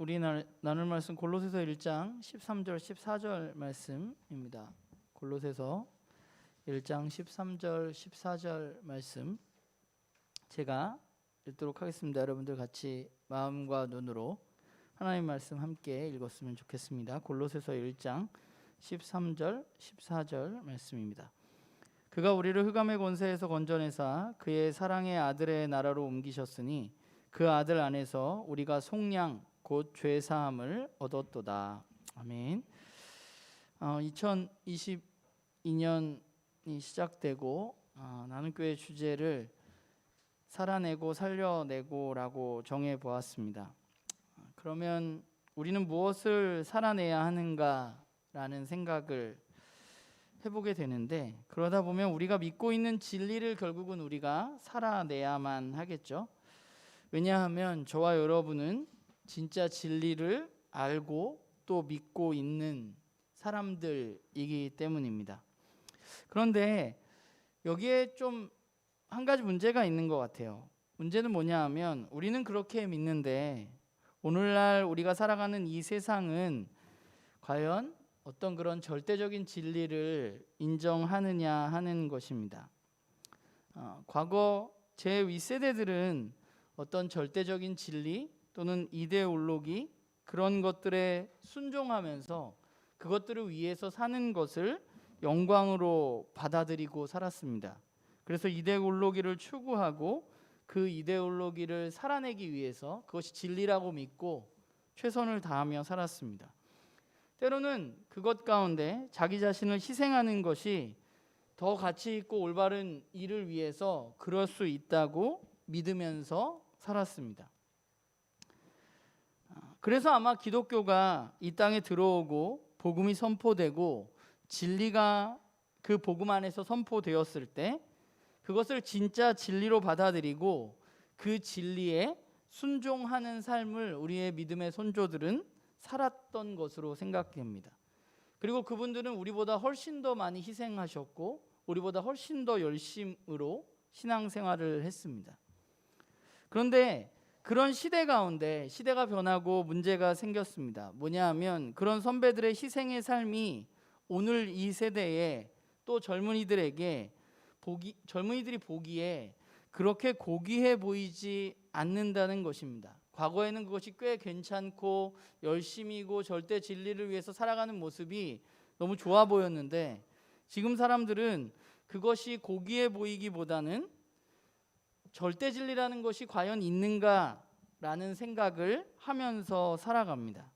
우리 나눌 말씀 골로새서 1장 13절 14절 말씀입니다. 골로새서 1장 13절 14절 말씀 제가 읽도록 하겠습니다. 여러분들 같이 마음과 눈으로 하나님 말씀 함께 읽었으면 좋겠습니다. 골로새서 1장 13절 14절 말씀입니다. 그가 우리를 흑암의 권세에서 건져내사 그의 사랑의 아들의 나라로 옮기셨으니 그 아들 안에서 우리가 속량 곧 죄사함을 얻었도다. 아멘. 2022년이 시작되고 나는 교회 주제를 살아내고 살려내고라고 정해보았습니다. 그러면 우리는 무엇을 살아내야 하는가라는 생각을 해보게 되는데, 그러다 보면 우리가 믿고 있는 진리를 결국은 우리가 살아내야만 하겠죠. 왜냐하면 저와 여러분은 진짜 진리를 알고 또 믿고 있는 사람들이기 때문입니다. 그런데 여기에 좀 한 가지 문제가 있는 것 같아요. 문제는 뭐냐 하면 우리는 그렇게 믿는데 오늘날 우리가 살아가는 이 세상은 과연 어떤 그런 절대적인 진리를 인정하느냐 하는 것입니다. 과거 제 윗세대들은 어떤 절대적인 진리 또는 이데올로기 그런 것들에 순종하면서 그것들을 위해서 사는 것을 영광으로 받아들이고 살았습니다. 그래서 이데올로기를 추구하고 그 이데올로기를 살아내기 위해서 그것이 진리라고 믿고 최선을 다하며 살았습니다. 때로는 그것 가운데 자기 자신을 희생하는 것이 더 가치 있고 올바른 일을 위해서 그럴 수 있다고 믿으면서 살았습니다. 그래서 아마 기독교가 이 땅에 들어오고 복음이 선포되고 진리가 그 복음 안에서 선포되었을 때 그것을 진짜 진리로 받아들이고 그 진리에 순종하는 삶을 우리의 믿음의 선조들은 살았던 것으로 생각됩니다. 그리고 그분들은 우리보다 훨씬 더 많이 희생하셨고 우리보다 훨씬 더 열심으로 신앙생활을 했습니다. 그런데 그런 시대 가운데 시대가 변하고 문제가 생겼습니다. 뭐냐 하면 그런 선배들의 희생의 삶이 오늘 이 세대에 또 젊은이들이 보기에 그렇게 고귀해 보이지 않는다는 것입니다. 과거에는 그것이 꽤 괜찮고 열심이고 절대 진리를 위해서 살아가는 모습이 너무 좋아 보였는데 지금 사람들은 그것이 고귀해 보이기보다는 절대 진리라는 것이 과연 있는가라는 생각을 하면서 살아갑니다.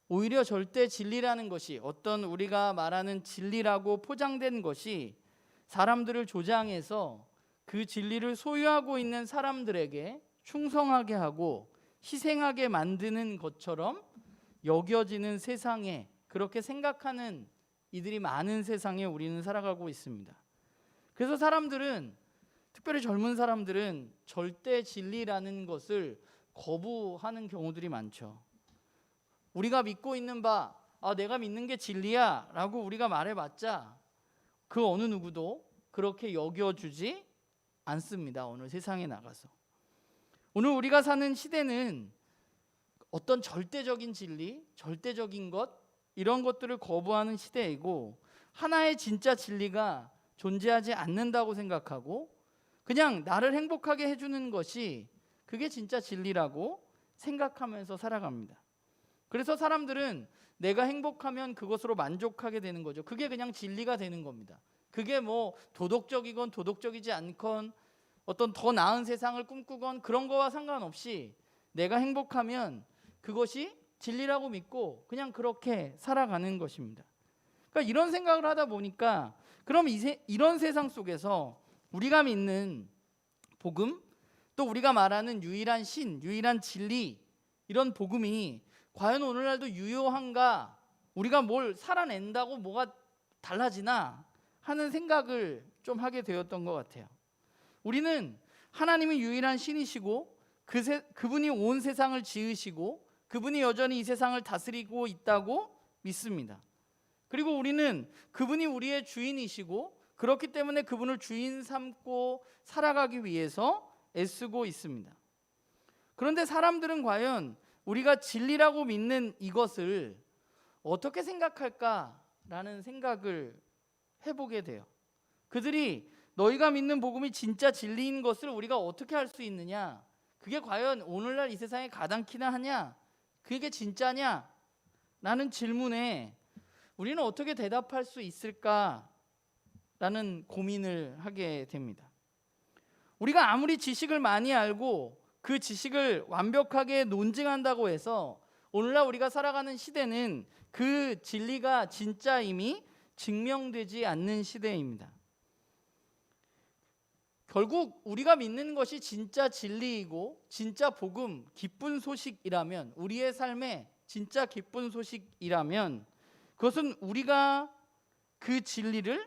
오히려 절대 진리라는 것이 어떤 우리가 말하는 진리라고 포장된 것이 사람들을 조장해서 그 진리를 소유하고 있는 사람들에게 충성하게 하고 희생하게 만드는 것처럼 여겨지는 세상에 그렇게 생각하는 이들이 많은 세상에 우리는 살아가고 있습니다. 그래서 사람들은 특별히 젊은 사람들은 절대 진리라는 것을 거부하는 경우들이 많죠. 우리가 믿고 있는 바 내가 믿는 게 진리야 라고 우리가 말해봤자 그 어느 누구도 그렇게 여겨주지 않습니다. 오늘 세상에 나가서 오늘 우리가 사는 시대는 어떤 절대적인 진리, 절대적인 것 이런 것들을 거부하는 시대이고 하나의 진짜 진리가 존재하지 않는다고 생각하고 그냥 나를 행복하게 해주는 것이 그게 진짜 진리라고 생각하면서 살아갑니다. 그래서 사람들은 내가 행복하면 그것으로 만족하게 되는 거죠. 그게 그냥 진리가 되는 겁니다. 그게 뭐 도덕적이건 도덕적이지 않건 어떤 더 나은 세상을 꿈꾸건 그런 거와 상관없이 내가 행복하면 그것이 진리라고 믿고 그냥 그렇게 살아가는 것입니다. 그러니까 이런 생각을 하다 보니까 그럼 이런 세상 속에서 우리가 믿는 복음 또 우리가 말하는 유일한 신, 유일한 진리 이런 복음이 과연 오늘날도 유효한가? 우리가 뭘 살아낸다고 뭐가 달라지나? 하는 생각을 좀 하게 되었던 것 같아요. 우리는 하나님이 유일한 신이시고 그분이 온 세상을 지으시고 그분이 여전히 이 세상을 다스리고 있다고 믿습니다. 그리고 우리는 그분이 우리의 주인이시고 그렇기 때문에 그분을 주인 삼고 살아가기 위해서 애쓰고 있습니다. 그런데 사람들은 과연 우리가 진리라고 믿는 이것을 어떻게 생각할까라는 생각을 해보게 돼요. 그들이 너희가 믿는 복음이 진짜 진리인 것을 우리가 어떻게 할 수 있느냐? 그게 과연 오늘날 이 세상에 가당키나 하냐? 그게 진짜냐? 라는 질문에 우리는 어떻게 대답할 수 있을까라는 고민을 하게 됩니다. 우리가 아무리 지식을 많이 알고 그 지식을 완벽하게 논증한다고 해서 오늘날 우리가 살아가는 시대는 그 진리가 진짜임이 증명되지 않는 시대입니다. 결국 우리가 믿는 것이 진짜 진리이고 진짜 복음, 기쁜 소식이라면, 우리의 삶에 진짜 기쁜 소식이라면, 그것은 우리가 그 진리를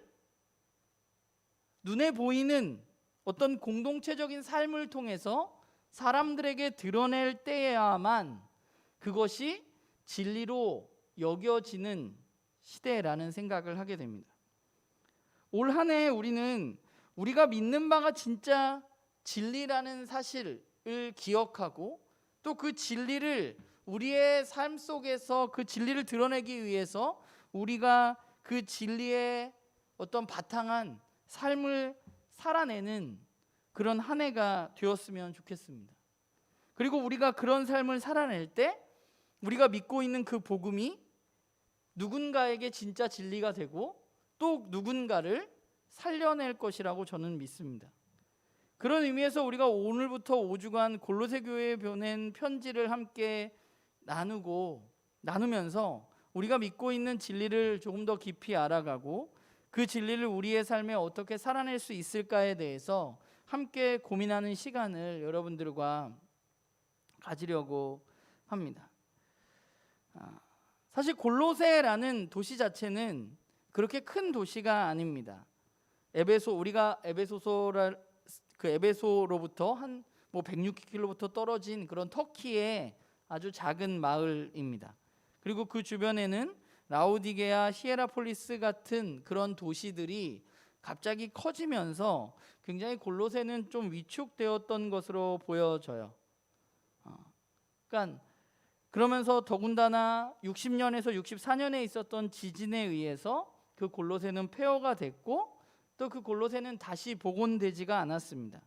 눈에 보이는 어떤 공동체적인 삶을 통해서 사람들에게 드러낼 때야만 그것이 진리로 여겨지는 시대라는 생각을 하게 됩니다. 올 한 해 우리는 우리가 믿는 바가 진짜 진리라는 사실을 기억하고 또 그 진리를 우리의 삶 속에서 그 진리를 드러내기 위해서 우리가 그 진리의 어떤 바탕한 삶을 살아내는 그런 한 해가 되었으면 좋겠습니다. 그리고 우리가 그런 삶을 살아낼 때 우리가 믿고 있는 그 복음이 누군가에게 진짜 진리가 되고 또 누군가를 살려낼 것이라고 저는 믿습니다. 그런 의미에서 우리가 오늘부터 5주간 골로새 교회에 보낸 편지를 함께 나누면서 우리가 믿고 있는 진리를 조금 더 깊이 알아가고 그 진리를 우리의 삶에 어떻게 살아낼 수 있을까에 대해서 함께 고민하는 시간을 여러분들과 가지려고 합니다. 사실 골로새라는 도시 자체는 그렇게 큰 도시가 아닙니다. 우리가 에베소로부터 한 160km부터 떨어진 그런 터키의 아주 작은 마을입니다. 그리고 그 주변에는 라오디게아, 히에라폴리스 같은 그런 도시들이 갑자기 커지면서 굉장히 골로새는 좀 위축되었던 것으로 보여져요. 그러면서 더군다나 60년에서 64년에 있었던 지진에 의해서 그 골로새는 폐허가 됐고 또 그 골로새는 다시 복원되지가 않았습니다.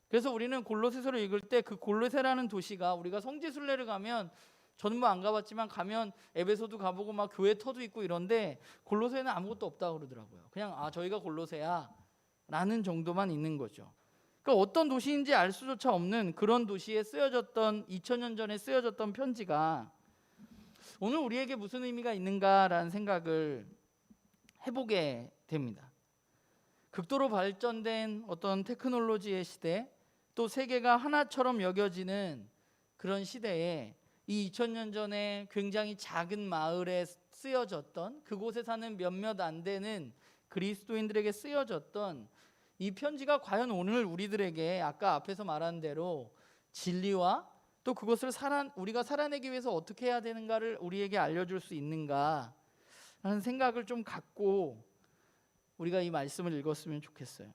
그래서 우리는 골로새서를 읽을 때 그 골로새라는 도시가, 우리가 성지순례를 가면, 저는 안 가봤지만 가면 에베소도 가보고 막 교회 터도 있고 이런데 골로새는 아무것도 없다고 그러더라고요. 그냥 저희가 골로새야 라는 정도만 있는 거죠. 그러니까 어떤 도시인지 알 수조차 없는 그런 도시에 쓰여졌던, 2000년 전에 쓰여졌던 편지가 오늘 우리에게 무슨 의미가 있는가라는 생각을 해보게 됩니다. 극도로 발전된 어떤 테크놀로지의 시대, 또 세계가 하나처럼 여겨지는 그런 시대에 이 2000년 전에 굉장히 작은 마을에 쓰여졌던, 그곳에 사는 몇몇 안 되는 그리스도인들에게 쓰여졌던 이 편지가 과연 오늘 우리들에게 아까 앞에서 말한 대로 진리와 또 그것을 우리가 살아내기 위해서 어떻게 해야 되는가를 우리에게 알려줄 수 있는가 라는 생각을 좀 갖고 우리가 이 말씀을 읽었으면 좋겠어요.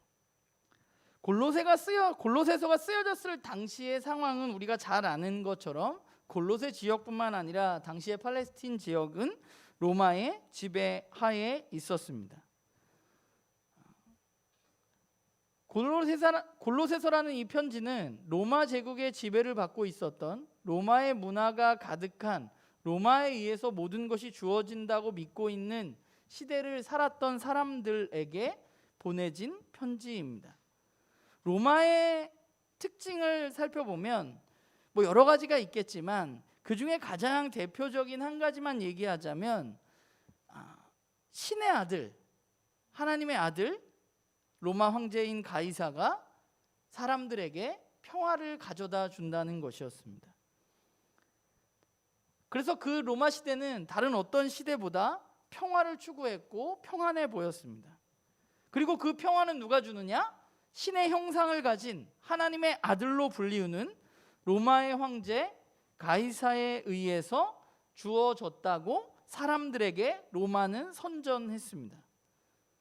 골로새서가 쓰여졌을 당시의 상황은 우리가 잘 아는 것처럼 골로새 지역뿐만 아니라 당시의 팔레스틴 지역은 로마의 지배하에 있었습니다. 골로새서라는 이 편지는 로마 제국의 지배를 받고 있었던, 로마의 문화가 가득한, 로마에 의해서 모든 것이 주어진다고 믿고 있는 시대를 살았던 사람들에게 보내진 편지입니다. 로마의 특징을 살펴보면 여러 가지가 있겠지만 그 중에 가장 대표적인 한 가지만 얘기하자면 신의 아들, 하나님의 아들, 로마 황제인 가이사가 사람들에게 평화를 가져다 준다는 것이었습니다. 그래서 그 로마 시대는 다른 어떤 시대보다 평화를 추구했고 평안해 보였습니다. 그리고 그 평화는 누가 주느냐? 신의 형상을 가진 하나님의 아들로 불리우는 로마의 황제 가이사에 의해서 주어졌다고 사람들에게 로마는 선전했습니다.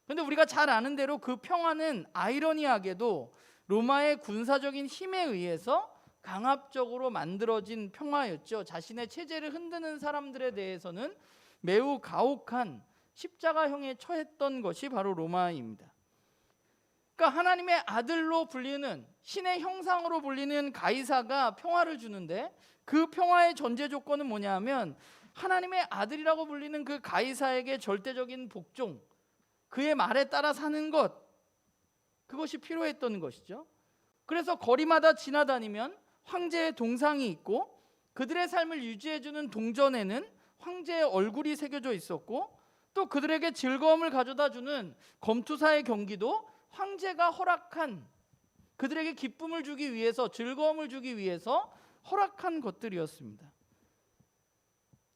그런데 우리가 잘 아는 대로 그 평화는 아이러니하게도 로마의 군사적인 힘에 의해서 강압적으로 만들어진 평화였죠. 자신의 체제를 흔드는 사람들에 대해서는 매우 가혹한 십자가형에 처했던 것이 바로 로마입니다. 그러니까 하나님의 아들로 불리는, 신의 형상으로 불리는 가이사가 평화를 주는데, 그 평화의 전제 조건은 뭐냐 하면 하나님의 아들이라고 불리는 그 가이사에게 절대적인 복종, 그의 말에 따라 사는 것, 그것이 필요했던 것이죠. 그래서 거리마다 지나다니면 황제의 동상이 있고, 그들의 삶을 유지해주는 동전에는 황제의 얼굴이 새겨져 있었고, 또 그들에게 즐거움을 가져다주는 검투사의 경기도 황제가 허락한, 그들에게 기쁨을 주기 위해서, 즐거움을 주기 위해서 허락한 것들이었습니다.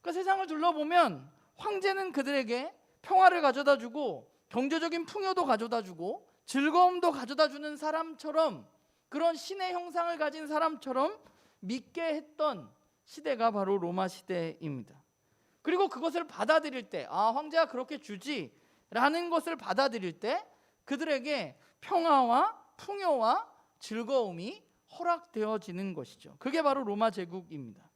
그러니까 세상을 둘러보면 황제는 그들에게 평화를 가져다주고 경제적인 풍요도 가져다주고 즐거움도 가져다주는 사람처럼, 그런 신의 형상을 가진 사람처럼 믿게 했던 시대가 바로 로마 시대입니다. 그리고 그것을 받아들일 때, 황제가 그렇게 주지 라는 것을 받아들일 때 그들에게 평화와 풍요와 즐거움이 허락되어지는 것이죠. 그게 바로 로마 제국입니다.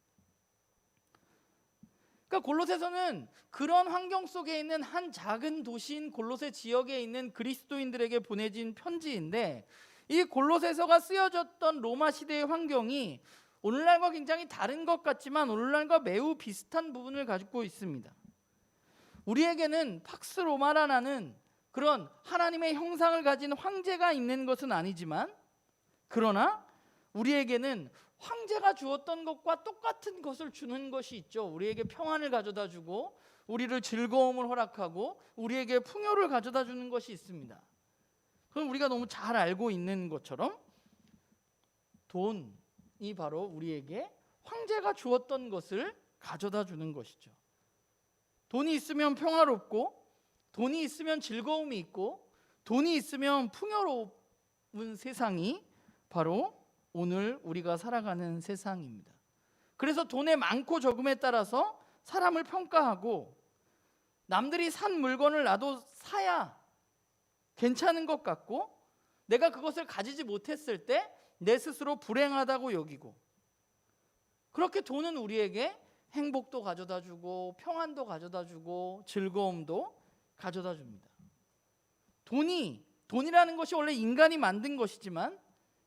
그러니까 골로새서는 그런 환경 속에 있는 한 작은 도시인 골로새 지역에 있는 그리스도인들에게 보내진 편지인데, 이 골로새서가 쓰여졌던 로마 시대의 환경이 오늘날과 굉장히 다른 것 같지만 오늘날과 매우 비슷한 부분을 가지고 있습니다. 우리에게는 팍스 로마라는 그런 하나님의 형상을 가진 황제가 있는 것은 아니지만, 그러나 우리에게는 황제가 주었던 것과 똑같은 것을 주는 것이 있죠. 우리에게 평안을 가져다 주고 우리를 즐거움을 허락하고 우리에게 풍요를 가져다 주는 것이 있습니다. 그럼 우리가 너무 잘 알고 있는 것처럼 돈이 바로 우리에게 황제가 주었던 것을 가져다 주는 것이죠. 돈이 있으면 평화롭고, 돈이 있으면 즐거움이 있고, 돈이 있으면 풍요로운 세상이 바로 오늘 우리가 살아가는 세상입니다. 그래서 돈의 많고 적음에 따라서 사람을 평가하고, 남들이 산 물건을 나도 사야 괜찮은 것 같고, 내가 그것을 가지지 못했을 때 내 스스로 불행하다고 여기고, 그렇게 돈은 우리에게 행복도 가져다 주고 평안도 가져다 주고 즐거움도 가져다 줍니다. 돈이라는 것이 원래 인간이 만든 것이지만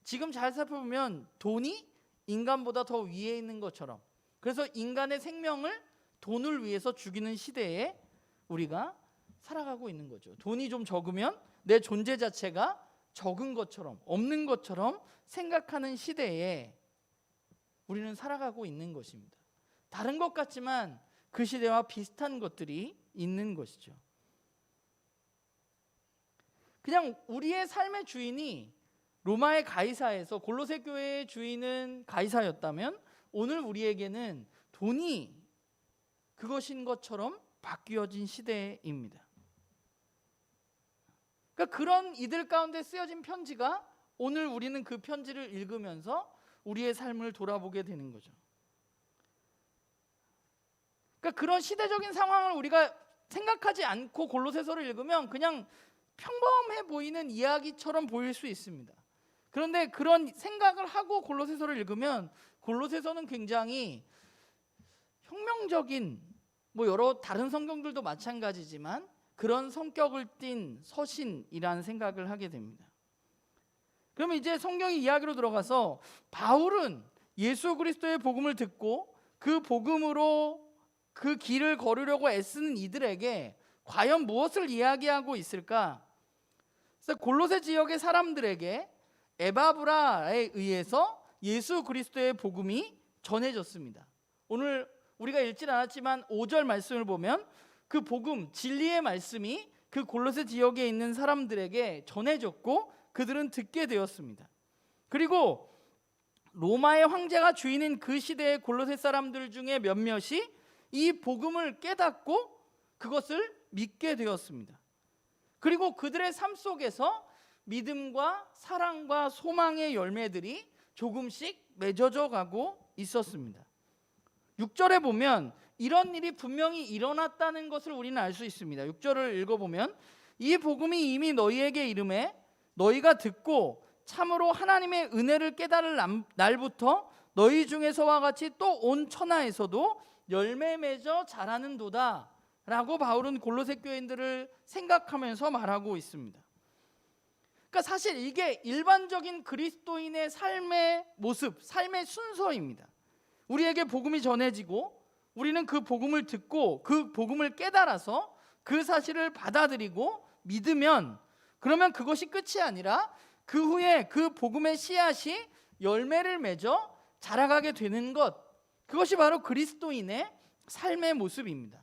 지금 잘 살펴보면 돈이 인간보다 더 위에 있는 것처럼, 그래서 인간의 생명을 돈을 위해서 죽이는 시대에 우리가 살아가고 있는 거죠. 돈이 좀 적으면 내 존재 자체가 적은 것처럼, 없는 것처럼 생각하는 시대에 우리는 살아가고 있는 것입니다. 다른 것 같지만 그 시대와 비슷한 것들이 있는 것이죠. 그냥 우리의 삶의 주인이 로마의 가이사에서 골로새 교회의 주인은 가이사였다면, 오늘 우리에게는 돈이 그것인 것처럼 바뀌어진 시대입니다. 그러니까 그런 이들 가운데 쓰여진 편지가 오늘 우리는 그 편지를 읽으면서 우리의 삶을 돌아보게 되는 거죠. 그러니까 그런 시대적인 상황을 우리가 생각하지 않고 골로새서를 읽으면 그냥 평범해 보이는 이야기처럼 보일 수 있습니다. 그런데 그런 생각을 하고 골로새서를 읽으면 골로새서는 굉장히 혁명적인, 여러 다른 성경들도 마찬가지지만 그런 성격을 띤 서신이라는 생각을 하게 됩니다. 그러면 이제 성경의 이야기로 들어가서, 바울은 예수 그리스도의 복음을 듣고 그 복음으로 그 길을 걸으려고 애쓰는 이들에게 과연 무엇을 이야기하고 있을까? 그래서 골로새 지역의 사람들에게 에바브라에 의해서 예수 그리스도의 복음이 전해졌습니다. 오늘 우리가 읽진 않았지만 5절 말씀을 보면 그 복음, 진리의 말씀이 그 골로새 지역에 있는 사람들에게 전해졌고 그들은 듣게 되었습니다. 그리고 로마의 황제가 주인인 그 시대의 골로새 사람들 중에 몇몇이 이 복음을 깨닫고 그것을 믿게 되었습니다. 그리고 그들의 삶 속에서 믿음과 사랑과 소망의 열매들이 조금씩 맺어져 가고 있었습니다. 6절에 보면 이런 일이 분명히 일어났다는 것을 우리는 알 수 있습니다. 6절을 읽어보면, 이 복음이 이미 너희에게 이름에 너희가 듣고 참으로 하나님의 은혜를 깨달을 날부터 너희 중에서와 같이 또 온 천하에서도 열매 맺어 자라는도다 라고 바울은 골로새 교인들을 생각하면서 말하고 있습니다. 그러니까 사실 이게 일반적인 그리스도인의 삶의 모습, 삶의 순서입니다. 우리에게 복음이 전해지고 우리는 그 복음을 듣고 그 복음을 깨달아서 그 사실을 받아들이고 믿으면, 그러면 그것이 끝이 아니라 그 후에 그 복음의 씨앗이 열매를 맺어 자라가게 되는 것, 그것이 바로 그리스도인의 삶의 모습입니다.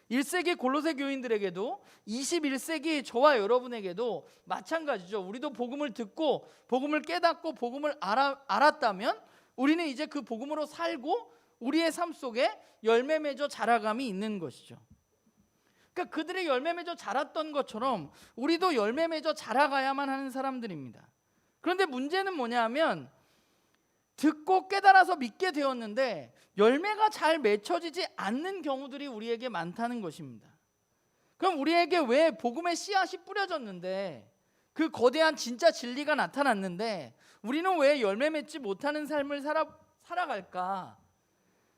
1세기 골로새 교인들에게도 21세기 저와 여러분에게도 마찬가지죠. 우리도 복음을 듣고 복음을 깨닫고 복음을 알았다면 우리는 이제 그 복음으로 살고 우리의 삶 속에 열매 맺어 자라감이 있는 것이죠. 그러니까 그들의 열매 맺어 자랐던 것처럼 우리도 열매 맺어 자라가야만 하는 사람들입니다. 그런데 문제는 뭐냐면 듣고 깨달아서 믿게 되었는데 열매가 잘 맺혀지지 않는 경우들이 우리에게 많다는 것입니다. 그럼 우리에게 왜 복음의 씨앗이 뿌려졌는데, 그 거대한 진짜 진리가 나타났는데 우리는 왜 열매 맺지 못하는 삶을 살아갈까?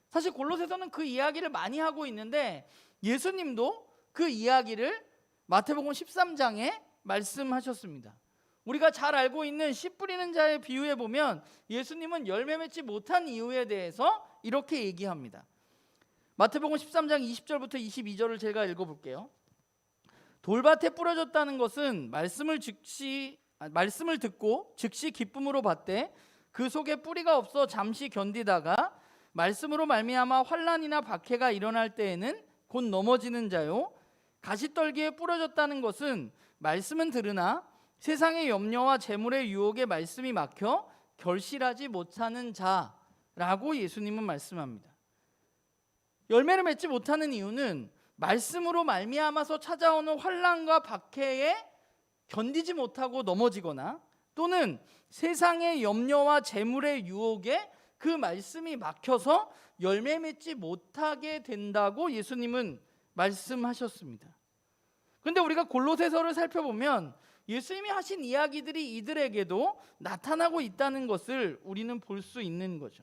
사실 골로새서는 그 이야기를 많이 하고 있는데 예수님도 그 이야기를 마태복음 13장에 말씀하셨습니다. 우리가 잘 알고 있는 씨 뿌리는 자의 비유에 보면 예수님은 열매 맺지 못한 이유에 대해서 이렇게 얘기합니다. 마태복음 13장 20절부터 22절을 제가 읽어볼게요. 돌밭에 뿌려졌다는 것은 말씀을 듣고 즉시 기쁨으로 받되 그 속에 뿌리가 없어 잠시 견디다가 말씀으로 말미암아 환난이나 박해가 일어날 때에는 곧 넘어지는 자요. 가시떨기에 뿌려졌다는 것은 말씀은 들으나 세상의 염려와 재물의 유혹에 말씀이 막혀 결실하지 못하는 자라고 예수님은 말씀합니다. 열매를 맺지 못하는 이유는 말씀으로 말미암아서 찾아오는 환난과 박해에 견디지 못하고 넘어지거나 또는 세상의 염려와 재물의 유혹에 그 말씀이 막혀서 열매 맺지 못하게 된다고 예수님은 말씀하셨습니다. 그런데 우리가 골로새서를 살펴보면 예수님이 하신 이야기들이 이들에게도 나타나고 있다는 것을 우리는 볼 수 있는 거죠.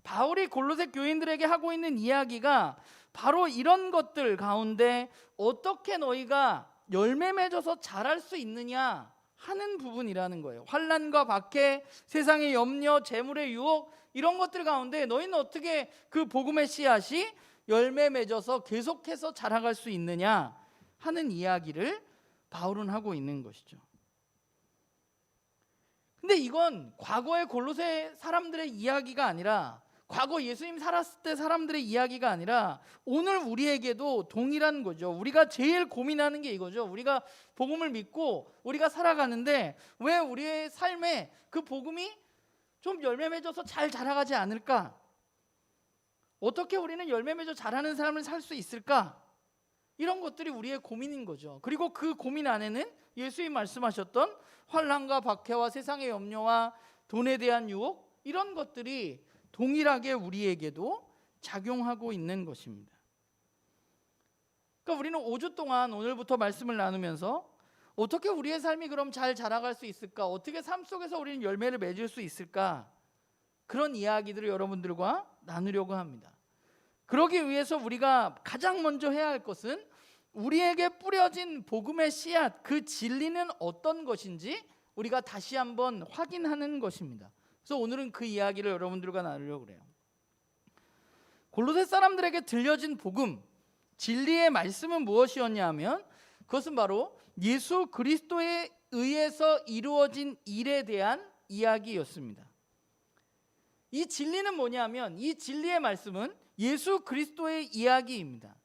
바울이 골로새 교인들에게 하고 있는 이야기가 바로 이런 것들 가운데 어떻게 너희가 열매 맺어서 자랄 수 있느냐 하는 부분이라는 거예요. 환난과 박해, 세상의 염려, 재물의 유혹, 이런 것들 가운데 너희는 어떻게 그 복음의 씨앗이 열매 맺어서 계속해서 자라갈 수 있느냐 하는 이야기를 바울은 하고 있는 것이죠. 근데 이건 과거의 골로새 사람들의 이야기가 아니라, 과거 예수님 살았을 때 사람들의 이야기가 아니라 오늘 우리에게도 동일한 거죠. 우리가 제일 고민하는 게 이거죠. 우리가 복음을 믿고 우리가 살아가는데 왜 우리의 삶에 그 복음이 좀 열매 맺어서 잘 자라가지 않을까? 어떻게 우리는 열매 맺어 자라는 삶을 살 수 있을까? 이런 것들이 우리의 고민인 거죠. 그리고 그 고민 안에는 예수님이 말씀하셨던 환난과 박해와 세상의 염려와 돈에 대한 유혹, 이런 것들이 동일하게 우리에게도 작용하고 있는 것입니다. 그러니까 우리는 5주 동안 오늘부터 말씀을 나누면서 어떻게 우리의 삶이 그럼 잘 자라갈 수 있을까? 어떻게 삶 속에서 우리는 열매를 맺을 수 있을까? 그런 이야기들을 여러분들과 나누려고 합니다. 그러기 위해서 우리가 가장 먼저 해야 할 것은 우리에게 뿌려진 복음의 씨앗, 그 진리는 어떤 것인지 우리가 다시 한번 확인하는 것입니다. 그래서 오늘은 그 이야기를 여러분들과 나누려고 그래요. 골로새 사람들에게 들려진 복음, 진리의 말씀은 무엇이었냐 하면 그것은 바로 예수 그리스도에 의해서 이루어진 일에 대한 이야기였습니다. 이 진리는 뭐냐면 이 진리의 말씀은 예수 그리스도의 이야기입니다.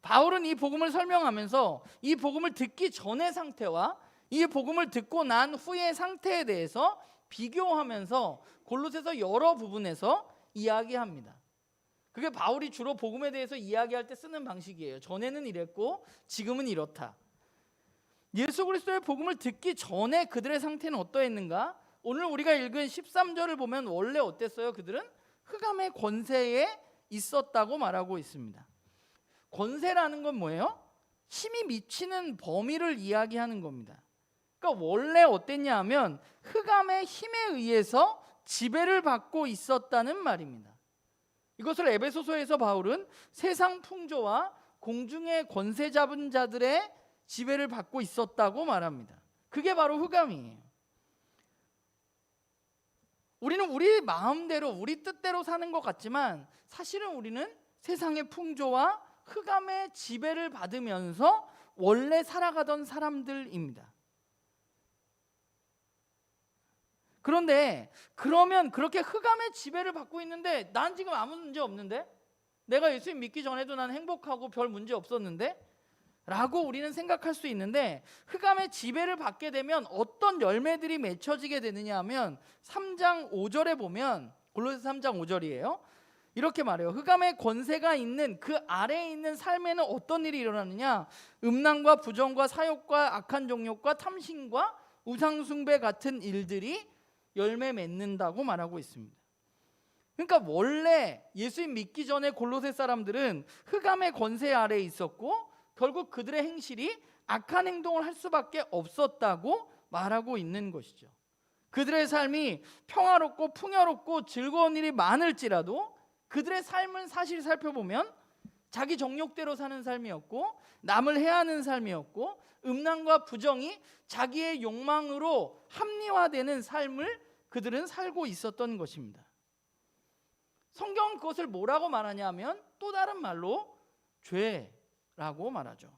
바울은 이 복음을 설명하면서 이 복음을 듣기 전의 상태와 이 복음을 듣고 난 후의 상태에 대해서 비교하면서 골로새서 여러 부분에서 이야기합니다. 그게 바울이 주로 복음에 대해서 이야기할 때 쓰는 방식이에요. 전에는 이랬고 지금은 이렇다. 예수 그리스도의 복음을 듣기 전에 그들의 상태는 어떠했는가? 오늘 우리가 읽은 13절을 보면 원래 어땠어요? 그들은 흑암의 권세에 있었다고 말하고 있습니다. 권세라는 건 뭐예요? 힘이 미치는 범위를 이야기하는 겁니다. 그러니까 원래 어땠냐 하면 흑암의 힘에 의해서 지배를 받고 있었다는 말입니다. 이것을 에베소서에서 바울은 세상 풍조와 공중의 권세 잡은 자들의 지배를 받고 있었다고 말합니다. 그게 바로 흑암이에요. 우리는 우리 마음대로 우리 뜻대로 사는 것 같지만 사실은 우리는 세상의 풍조와 흑암의 지배를 받으면서 원래 살아가던 사람들입니다. 그런데 그러면 그렇게 흑암의 지배를 받고 있는데 난 지금 아무 문제 없는데? 내가 예수님 믿기 전에도 난 행복하고 별 문제 없었는데? 라고 우리는 생각할 수 있는데, 흑암의 지배를 받게 되면 어떤 열매들이 맺혀지게 되느냐 하면 3장 5절에 보면, 골로새 3장 5절이에요. 이렇게 말해요. 흑암의 권세가 있는 그 아래에 있는 삶에는 어떤 일이 일어나느냐? 음란과 부정과 사욕과 악한 정욕과 탐심과 우상숭배 같은 일들이 열매 맺는다고 말하고 있습니다. 그러니까 원래 예수님 믿기 전에 골로새 사람들은 흑암의 권세 아래에 있었고 결국 그들의 행실이 악한 행동을 할 수밖에 없었다고 말하고 있는 것이죠. 그들의 삶이 평화롭고 풍요롭고 즐거운 일이 많을지라도 그들의 삶은 사실 살펴보면 자기 정욕대로 사는 삶이었고 남을 해하는 삶이었고 음란과 부정이 자기의 욕망으로 합리화되는 삶을 그들은 살고 있었던 것입니다. 성경은 그것을 뭐라고 말하냐면 또 다른 말로 죄라고 말하죠.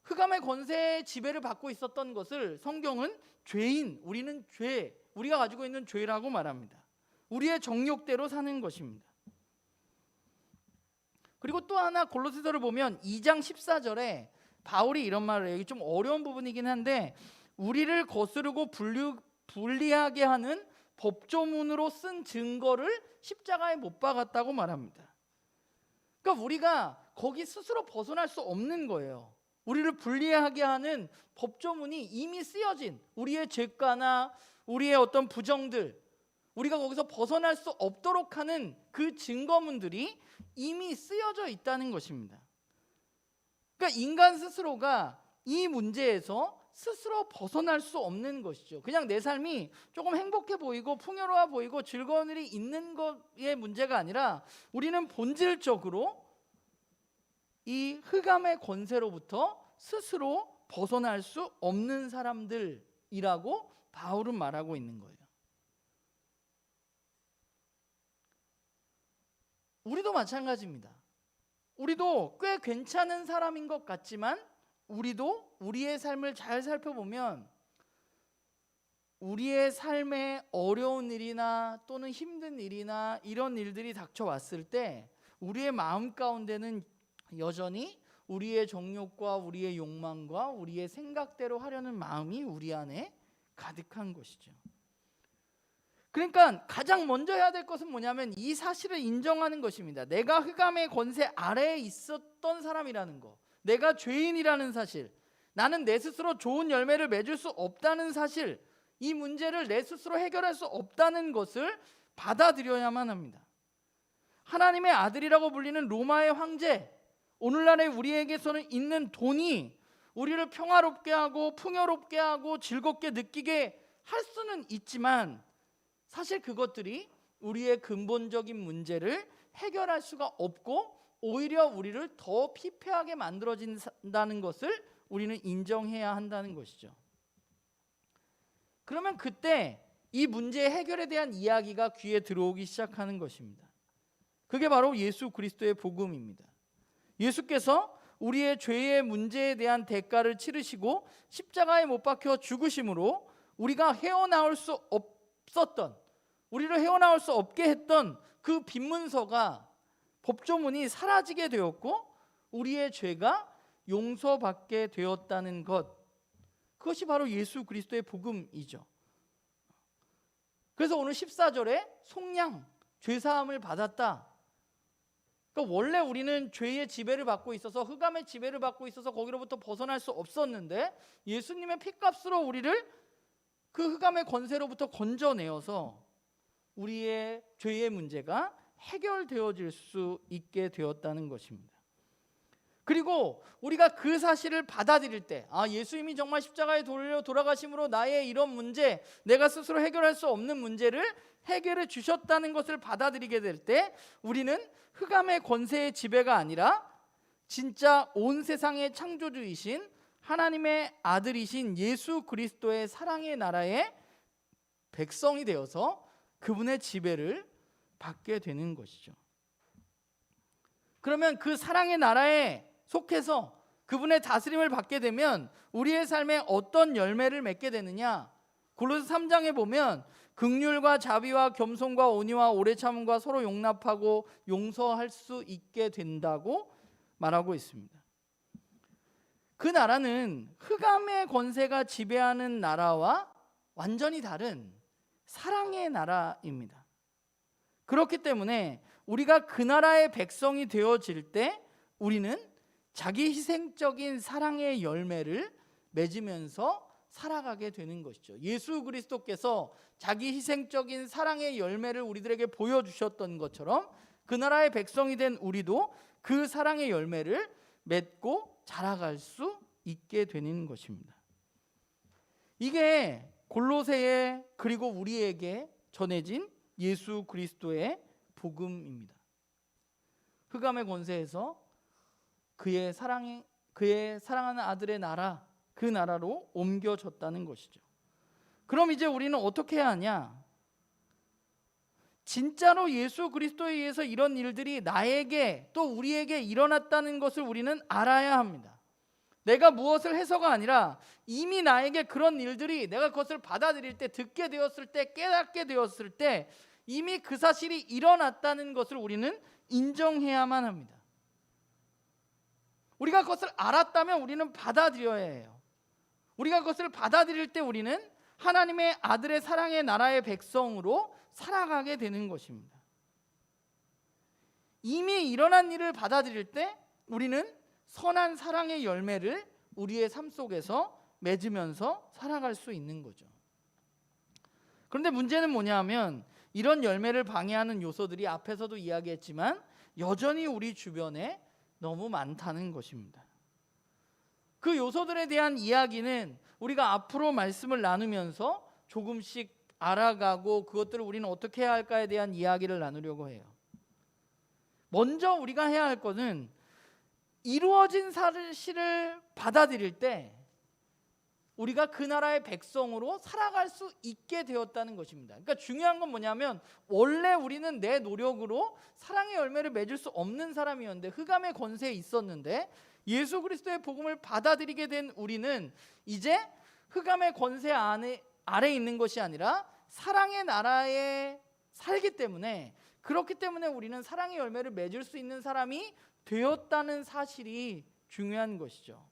흑암의 권세의 지배를 받고 있었던 것을 성경은 죄인, 우리는 죄, 우리가 가지고 있는 죄라고 말합니다. 우리의 정욕대로 사는 것입니다. 그리고 또 하나 골로새서를 보면 2장 14절에 바울이 이런 말을 해요. 이게 좀 어려운 부분이긴 한데 우리를 거스르고 불리하게 하는 법조문으로 쓴 증거를 십자가에 못 박았다고 말합니다. 그러니까 우리가 거기 스스로 벗어날 수 없는 거예요. 우리를 불리하게 하는 법조문이 이미 쓰여진 우리의 죄가나 우리의 어떤 부정들, 우리가 거기서 벗어날 수 없도록 하는 그 증거문들이 이미 쓰여져 있다는 것입니다. 그러니까 인간 스스로가 이 문제에서 스스로 벗어날 수 없는 것이죠. 그냥 내 삶이 조금 행복해 보이고 풍요로워 보이고 즐거운 일이 있는 것의 문제가 아니라 우리는 본질적으로 이 흑암의 권세로부터 스스로 벗어날 수 없는 사람들이라고 바울은 말하고 있는 거예요. 우리도 마찬가지입니다. 우리도 꽤 괜찮은 사람인 것 같지만 우리도 우리의 삶을 잘 살펴보면 우리의 삶에 어려운 일이나 또는 힘든 일이나 이런 일들이 닥쳐왔을 때 우리의 마음 가운데는 여전히 우리의 정욕과 우리의 욕망과 우리의 생각대로 하려는 마음이 우리 안에 가득한 것이죠. 그러니까 가장 먼저 해야 될 것은 뭐냐면 이 사실을 인정하는 것입니다. 내가 흑암의 권세 아래에 있었던 사람이라는 거, 내가 죄인이라는 사실, 나는 내 스스로 좋은 열매를 맺을 수 없다는 사실, 이 문제를 내 스스로 해결할 수 없다는 것을 받아들여야만 합니다. 하나님의 아들이라고 불리는 로마의 황제, 오늘날의 우리에게서는 있는 돈이 우리를 평화롭게 하고 풍요롭게 하고 즐겁게 느끼게 할 수는 있지만 사실 그것들이 우리의 근본적인 문제를 해결할 수가 없고 오히려 우리를 더 피폐하게 만들어진다는 것을 우리는 인정해야 한다는 것이죠. 그러면 그때 이 문제의 해결에 대한 이야기가 귀에 들어오기 시작하는 것입니다. 그게 바로 예수 그리스도의 복음입니다. 예수께서 우리의 죄의 문제에 대한 대가를 치르시고 십자가에 못 박혀 죽으심으로 우리가 헤어나올 수 없었던, 우리를 헤어나올 수 없게 했던 그 빈문서가, 법조문이 사라지게 되었고 우리의 죄가 용서받게 되었다는 것, 그것이 바로 예수 그리스도의 복음이죠. 그래서 오늘 14절에 속량, 죄사함을 받았다. 그러니까 원래 우리는 죄의 지배를 받고 있어서, 흑암의 지배를 받고 있어서 거기로부터 벗어날 수 없었는데 예수님의 피값으로 우리를 그 흑암의 권세로부터 건져내어서 우리의 죄의 문제가 해결되어질 수 있게 되었다는 것입니다. 그리고 우리가 그 사실을 받아들일 때, 예수님이 정말 십자가에 돌아가심으로 나의 이런 문제, 내가 스스로 해결할 수 없는 문제를 해결해 주셨다는 것을 받아들이게 될 때, 우리는 흑암의 권세의 지배가 아니라 진짜 온 세상의 창조주이신 하나님의 아들이신 예수 그리스도의 사랑의 나라의 백성이 되어서 그분의 지배를 받게 되는 것이죠. 그러면 그 사랑의 나라에 속해서 그분의 다스림을 받게 되면 우리의 삶에 어떤 열매를 맺게 되느냐? 골로새 3장에 보면 긍휼과 자비와 겸손과 온유와 오래 참음과 서로 용납하고 용서할 수 있게 된다고 말하고 있습니다. 그 나라는 흑암의 권세가 지배하는 나라와 완전히 다른 사랑의 나라입니다. 그렇기 때문에 우리가 그 나라의 백성이 되어질 때 우리는 자기 희생적인 사랑의 열매를 맺으면서 살아가게 되는 것이죠. 예수 그리스도께서 자기 희생적인 사랑의 열매를 우리들에게 보여주셨던 것처럼 그 나라의 백성이 된 우리도 그 사랑의 열매를 맺고 자라갈 수 있게 되는 것입니다. 이게 골로새에 그리고 우리에게 전해진 예수 그리스도의 복음입니다. 흑암의 권세에서 그의 사랑하는 아들의 나라, 그 나라로 옮겨졌다는 것이죠. 그럼 이제 우리는 어떻게 해야 하냐? 진짜로 예수 그리스도에 의해서 이런 일들이 나에게 또 우리에게 일어났다는 것을 우리는 알아야 합니다. 내가 무엇을 해서가 아니라 이미 나에게 그런 일들이 내가 그것을 받아들일 때, 듣게 되었을 때, 깨닫게 되었을 때 이미 그 사실이 일어났다는 것을 우리는 인정해야만 합니다. 우리가 그것을 알았다면 우리는 받아들여야 해요. 우리가 그것을 받아들일 때 우리는 하나님의 아들의 사랑의 나라의 백성으로 살아가게 되는 것입니다. 이미 일어난 일을 받아들일 때 우리는 선한 사랑의 열매를 우리의 삶 속에서 맺으면서 살아갈 수 있는 거죠. 그런데 문제는 뭐냐면 이런 열매를 방해하는 요소들이 앞에서도 이야기했지만 여전히 우리 주변에 너무 많다는 것입니다. 그 요소들에 대한 이야기는 우리가 앞으로 말씀을 나누면서 조금씩 알아가고 그것들을 우리는 어떻게 해야 할까에 대한 이야기를 나누려고 해요. 먼저 우리가 해야 할 것은 이루어진 사실을 받아들일 때 우리가 그 나라의 백성으로 살아갈 수 있게 되었다는 것입니다. 그러니까 중요한 건 뭐냐면 원래 우리는 내 노력으로 사랑의 열매를 맺을 수 없는 사람이었는데 흑암의 권세에 있었는데 예수 그리스도의 복음을 받아들이게 된 우리는 이제 흑암의 권세 아래 있는 것이 아니라 사랑의 나라에 살기 때문에 그렇기 때문에 우리는 사랑의 열매를 맺을 수 있는 사람이 되었다는 사실이 중요한 것이죠.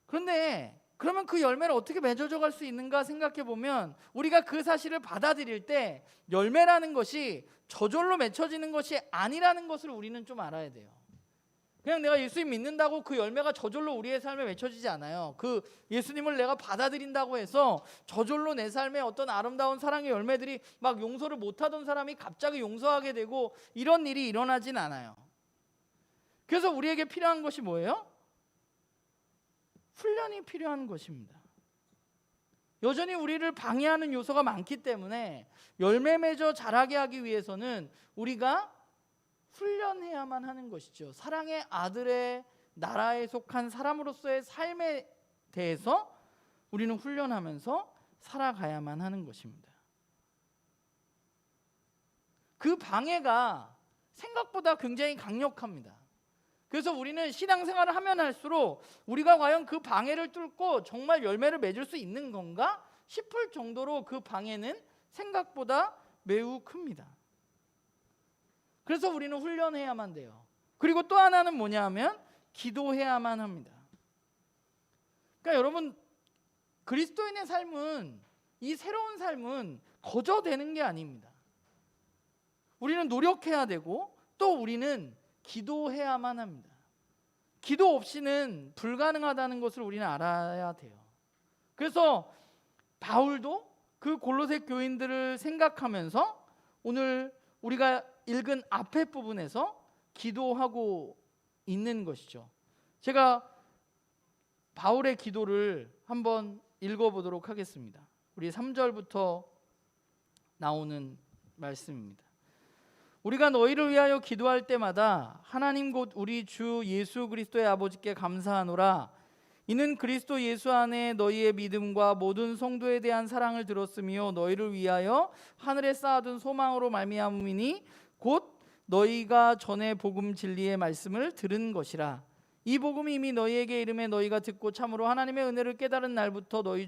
그런데 그러면 그 열매를 어떻게 맺어져 갈 수 있는가 생각해 보면 우리가 그 사실을 받아들일 때 열매라는 것이 저절로 맺혀지는 것이 아니라는 것을 우리는 좀 알아야 돼요. 그냥 내가 예수님 믿는다고 그 열매가 저절로 우리의 삶에 맺혀지지 않아요. 그 예수님을 내가 받아들인다고 해서 저절로 내 삶에 어떤 아름다운 사랑의 열매들이 막 용서를 못하던 사람이 갑자기 용서하게 되고 이런 일이 일어나진 않아요. 그래서 우리에게 필요한 것이 뭐예요? 훈련이 필요한 것입니다. 여전히 우리를 방해하는 요소가 많기 때문에 열매 맺어 자라게 하기 위해서는 우리가 훈련해야만 하는 것이죠. 사랑의 아들의 나라에 속한 사람으로서의 삶에 대해서 우리는 훈련하면서 살아가야만 하는 것입니다. 그 방해가 생각보다 굉장히 강력합니다. 그래서 우리는 신앙생활을 하면 할수록 우리가 과연 그 방해를 뚫고 정말 열매를 맺을 수 있는 건가 싶을 정도로 그 방해는 생각보다 매우 큽니다. 그래서 우리는 훈련해야만 돼요. 그리고 또 하나는 뭐냐 하면 기도해야만 합니다. 그러니까 여러분 그리스도인의 삶은 이 새로운 삶은 거저되는 게 아닙니다. 우리는 노력해야 되고 또 우리는 기도해야만 합니다. 기도 없이는 불가능하다는 것을 우리는 알아야 돼요. 그래서 바울도 그 골로새 교인들을 생각하면서 오늘 우리가 읽은 앞에 부분에서 기도하고 있는 것이죠. 제가 바울의 기도를 한번 읽어보도록 하겠습니다. 우리 3절부터 나오는 말씀입니다. 우리가 너희를 위하여 기도할 때마다 하나님 곧 우리 주 예수 그리스도의 아버지께 감사하노라. 이는 그리스도 예수 안에 너희의 믿음과 모든 성도에 대한 사랑을 들었으며 너희를 위하여 하늘에 쌓아둔 소망으로 말미암음이니 곧 너희가 전에 복음 진리의 말씀을 들은 것이라. 이 복음이 이미 너희에게 이름에 너희가 듣고 참으로 하나님의 은혜를 깨달은 날부터 너희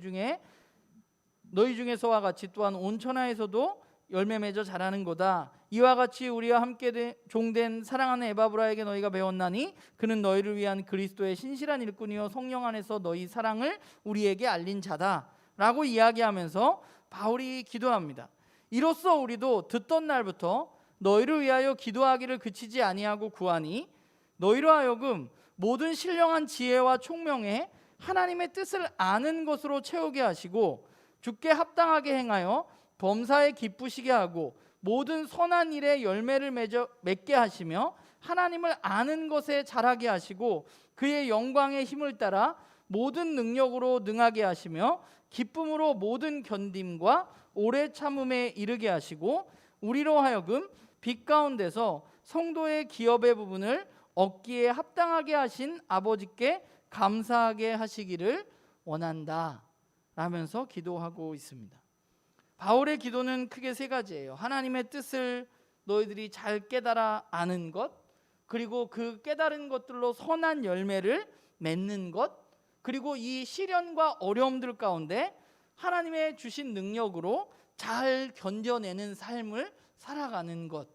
중에서와 같이 또한 온 천하에서도 열매 맺어 자라는 거다. 이와 같이 우리와 함께 종된 사랑하는 에바브라에게 너희가 배웠나니 그는 너희를 위한 그리스도의 신실한 일꾼이요 성령 안에서 너희 사랑을 우리에게 알린 자다 라고 이야기하면서 바울이 기도합니다. 이로써 우리도 듣던 날부터 너희를 위하여 기도하기를 그치지 아니하고 구하니 너희로 하여금 모든 신령한 지혜와 총명에 하나님의 뜻을 아는 것으로 채우게 하시고 주께 합당하게 행하여 범사에 기쁘시게 하고 모든 선한 일에 열매를 맺게 하시며 하나님을 아는 것에 자라게 하시고 그의 영광의 힘을 따라 모든 능력으로 능하게 하시며 기쁨으로 모든 견딤과 오래 참음에 이르게 하시고 우리로 하여금 빛 가운데서 성도의 기업의 부분을 얻기에 합당하게 하신 아버지께 감사하게 하시기를 원한다 라면서 기도하고 있습니다. 바울의 기도는 크게 세 가지예요. 하나님의 뜻을 너희들이 잘 깨달아 아는 것, 그리고 그 깨달은 것들로 선한 열매를 맺는 것, 그리고 이 시련과 어려움들 가운데 하나님의 주신 능력으로 잘 견뎌내는 삶을 살아가는 것,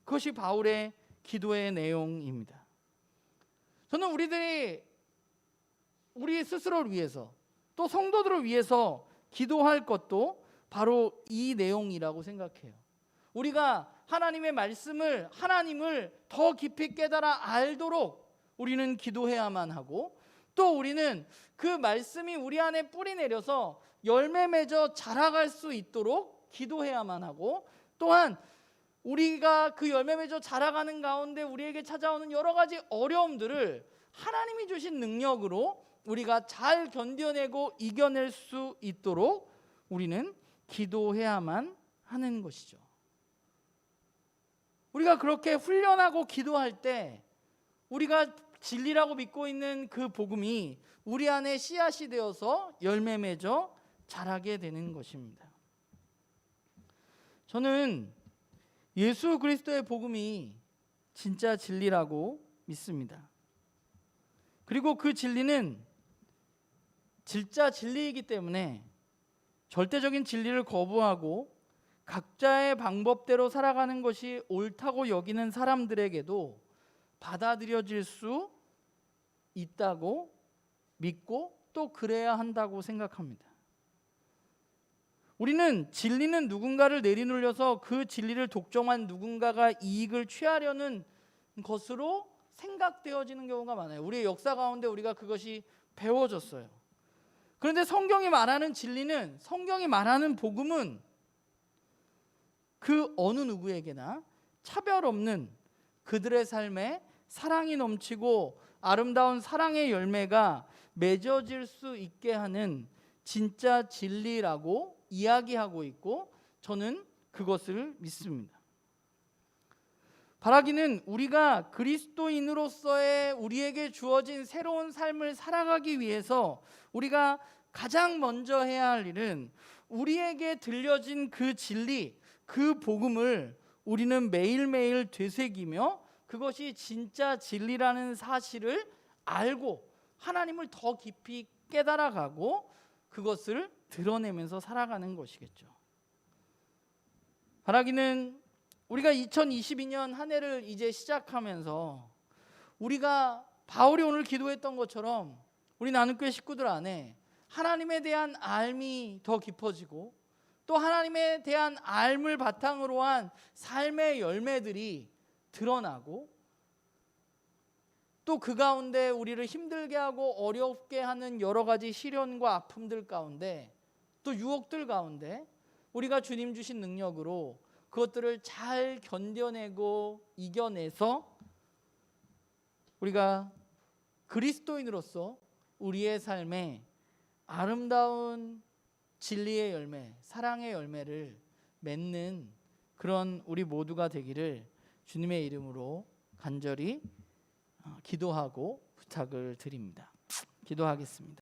그것이 바울의 기도의 내용입니다. 저는 우리 스스로를 위해서 또 성도들을 위해서 기도할 것도 바로 이 내용이라고 생각해요. 우리가 하나님의 말씀을, 하나님을 더 깊이 깨달아 알도록 우리는 기도해야만 하고, 또 우리는 그 말씀이 우리 안에 뿌리 내려서 열매 맺어 자라갈 수 있도록 기도해야만 하고, 또한 우리가 그 열매 맺어 자라가는 가운데 우리에게 찾아오는 여러 가지 어려움들을 하나님이 주신 능력으로 우리가 잘 견뎌내고 이겨낼 수 있도록 우리는 기도해야만 하는 것이죠. 우리가 그렇게 훈련하고 기도할 때 우리가 진리라고 믿고 있는 그 복음이 우리 안에 씨앗이 되어서 열매 맺어 자라게 되는 것입니다. 저는 예수 그리스도의 복음이 진짜 진리라고 믿습니다. 그리고 그 진리는 진짜 진리이기 때문에 절대적인 진리를 거부하고 각자의 방법대로 살아가는 것이 옳다고 여기는 사람들에게도 받아들여질 수 있다고 믿고 또 그래야 한다고 생각합니다. 우리는 진리는 누군가를 내리놀려서 그 진리를 독점한 누군가가 이익을 취하려는 것으로 생각되어지는 경우가 많아요. 우리의 역사 가운데 우리가 그것이 배워졌어요. 그런데 성경이 말하는 진리는, 성경이 말하는 복음은 그 어느 누구에게나 차별 없는 그들의 삶에 사랑이 넘치고 아름다운 사랑의 열매가 맺어질 수 있게 하는 진짜 진리라고 이야기하고 있고, 저는 그것을 믿습니다. 바라기는 우리가 그리스도인으로서의 우리에게 주어진 새로운 삶을 살아가기 위해서 우리가 가장 먼저 해야 할 일은 우리에게 들려진 그 진리, 그 복음을 우리는 매일매일 되새기며 그것이 진짜 진리라는 사실을 알고 하나님을 더 깊이 깨달아가고 그것을 드러내면서 살아가는 것이겠죠. 바라기는 우리가 2022년 한 해를 이제 시작하면서 우리가 바울이 오늘 기도했던 것처럼 우리 나눔교회 식구들 안에 하나님에 대한 알미 더 깊어지고 또 하나님에 대한 알을 바탕으로 한 삶의 열매들이 드러나고 또 그 가운데 우리를 힘들게 하고 어렵게 하는 여러 가지 시련과 아픔들 가운데 또 유혹들 가운데 우리가 주님 주신 능력으로 그것들을 잘 견뎌내고 이겨내서 우리가 그리스도인으로서 우리의 삶에 아름다운 진리의 열매, 사랑의 열매를 맺는 그런 우리 모두가 되기를 주님의 이름으로 간절히 기도하고 부탁을 드립니다. 기도하겠습니다.